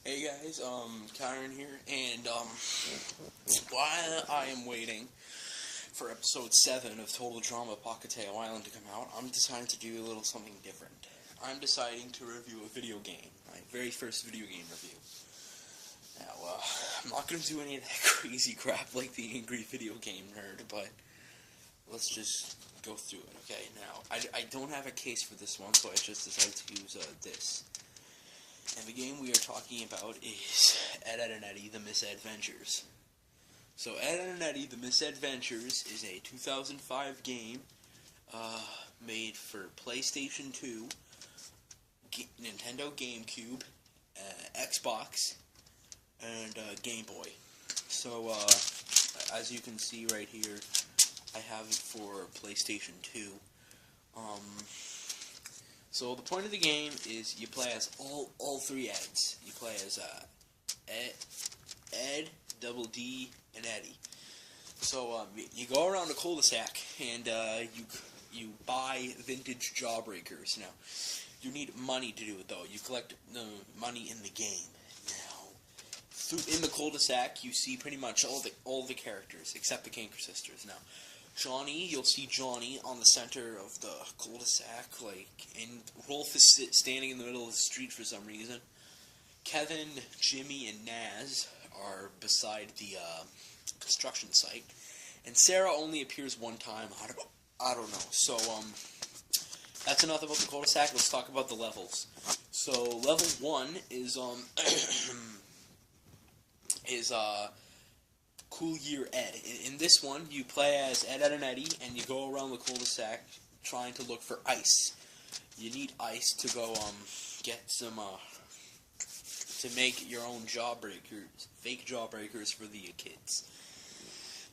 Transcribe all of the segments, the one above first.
Hey guys, Kyron here, and while I am waiting for episode 7 of Total Drama Pocateo Island to come out, I'm deciding to do a little something different. I'm deciding to review a video game, my very first video game review. Now, I'm not going to do any of that crazy crap like the Angry Video Game Nerd, but let's just go through it, okay? Now, I don't have a case for this one, so I just decided to use this. And the game we are talking about is Eddy and Eddy, the Misedventures. So Eddy and Eddy, the Misedventures is a 2005 game made for PlayStation 2, Nintendo GameCube, Xbox, and Game Boy. So as you can see right here, I have it for PlayStation 2. So the point of the game is you play as all three Eds. You play as Ed, Double D, and Eddy. So you go around a cul-de-sac and you buy vintage jawbreakers. Now you need money to do it though. You collect money in the game. Now in the cul-de-sac you see pretty much all the characters except the Canker Sisters. Now Johnny, you'll see Johnny on the center of the cul-de-sac, and Rolf is standing in the middle of the street for some reason. Kevin, Jimmy, and Naz are beside the construction site, and Sarah only appears one time. I don't know. So that's enough about the cul-de-sac. Let's talk about the levels. So level 1 is Cool Year Ed. In this one, you play as Ed and Eddy, and you go around the cul-de-sac trying to look for ice. You need ice to go get some to make your own jawbreakers, fake jawbreakers for the kids.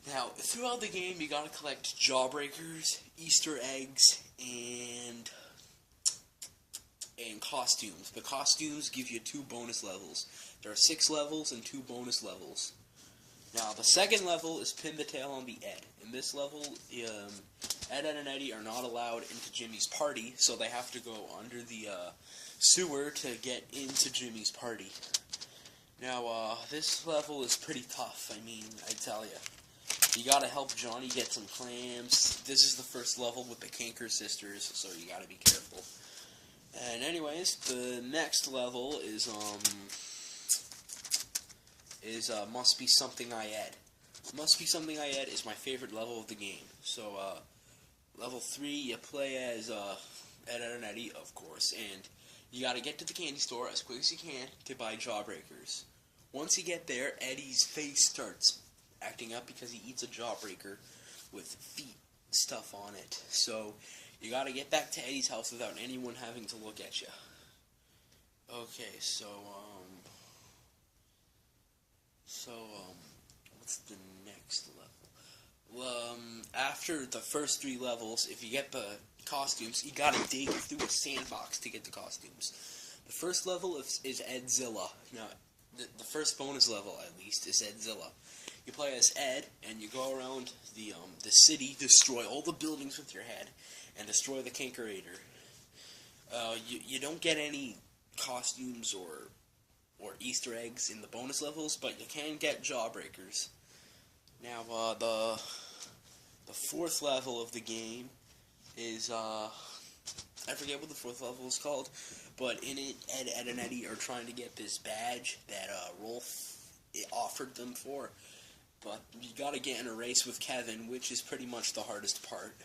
Now, throughout the game, you gotta collect jawbreakers, Easter eggs, and costumes. The costumes give you 2 bonus levels. There are 6 levels and 2 bonus levels. Now, the second level is Pin the Tail on the Ed. In this level, Ed and Eddy are not allowed into Jimmy's party, so they have to go under the sewer to get into Jimmy's party. Now, this level is pretty tough, I mean, I tell ya. You gotta help Johnny get some clams. This is the first level with the Canker Sisters, so you gotta be careful. And anyways, the next level is Must Be Something I Ed. Must Be Something I Ed is my favorite level of the game. So, level 3, you play as Ed and Eddy, of course, and you gotta get to the candy store as quick as you can to buy jawbreakers. Once you get there, Eddie's face starts acting up because he eats a jawbreaker with feet stuff on it. So, you gotta get back to Eddie's house without anyone having to look at you. Okay, so, what's the next level? After the first 3 levels, if you get the costumes, you gotta dig through a sandbox to get the costumes. The first level is Edzilla. Now, the first bonus level, at least, is Edzilla. You play as Ed, and you go around the city, destroy all the buildings with your head, and destroy the Cankerator. You don't get any costumes or Easter eggs in the bonus levels, but you can get jawbreakers. Now, the 4th level of the game is, I forget what the 4th level is called, but in it, Ed and Eddy are trying to get this badge that, Rolf offered them for, but you gotta get in a race with Kevin, which is pretty much the hardest part.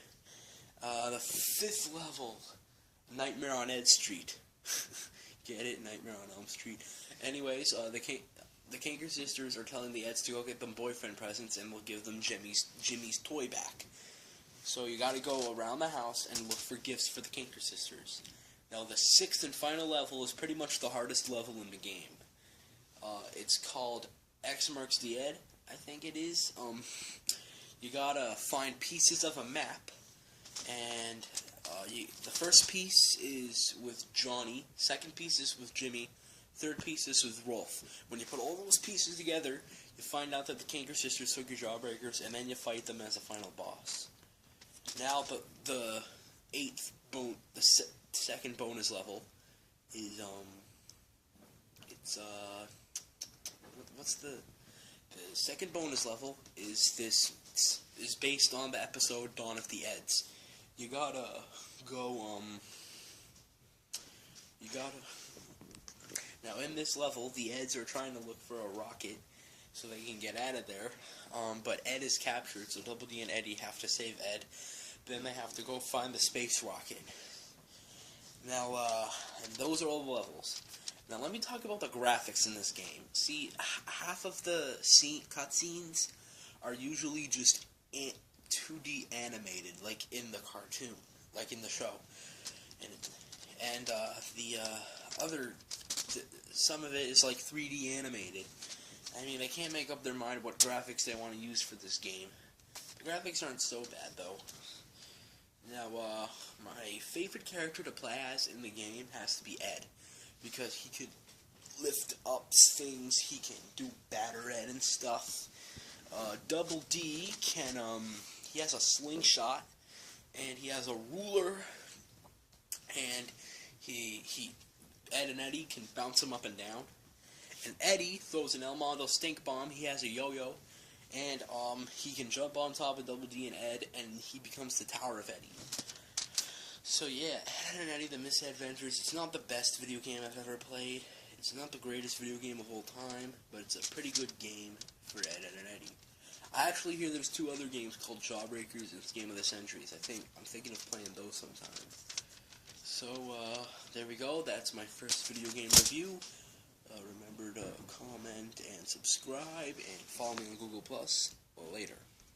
The 5th level, Nightmare on Ed Street. Get it? Nightmare on Elm Street. Anyways, the Canker Sisters are telling the Eds to go get them boyfriend presents, and will give them Jimmy's toy back. So you gotta go around the house and look for gifts for the Canker Sisters. Now, the 6th and final level is pretty much the hardest level in the game. It's called X Marks the Ed, I think it is. You gotta find pieces of a map, and the first piece is with Johnny, second piece is with Jimmy, third piece is with Rolf. When you put all those pieces together, you find out that the Canker Sisters took your jawbreakers, and then you fight them as a final boss. Now, the second bonus level is, it's is what's the second bonus level is based on the episode Dawn of the Eds. You gotta go now in this level the Eds are trying to look for a rocket so they can get out of there. But Ed is captured, so Double D and Eddy have to save Ed. Then they have to go find the space rocket. Now, and those are all the levels. Now, let me talk about the graphics in this game. See, half of the cutscenes are usually just 2D animated, like in the cartoon, like in the show. And some of it is like 3D animated. I mean, they can't make up their mind what graphics they want to use for this game. The graphics aren't so bad, though. Now, my favorite character to play as in the game has to be Ed, because he could lift up things, he can do batter Ed and stuff. Double D can, he has a slingshot, and he has a ruler, and Ed and Eddy can bounce him up and down. And Eddy throws an El Mondo stink bomb, he has a yo-yo, and he can jump on top of Double D and Ed, and he becomes the Tower of Eddy. So yeah, Ed and Eddy, the Misedventures, it's not the best video game I've ever played. It's not the greatest video game of all time, but it's a pretty good game for Ed and Eddy. I actually hear there's 2 other games called Jawbreakers and Game of the Centuries. I'm thinking of playing those sometime. So, there we go. That's my first video game review. Remember to comment and subscribe and follow me on Google+. Well, later.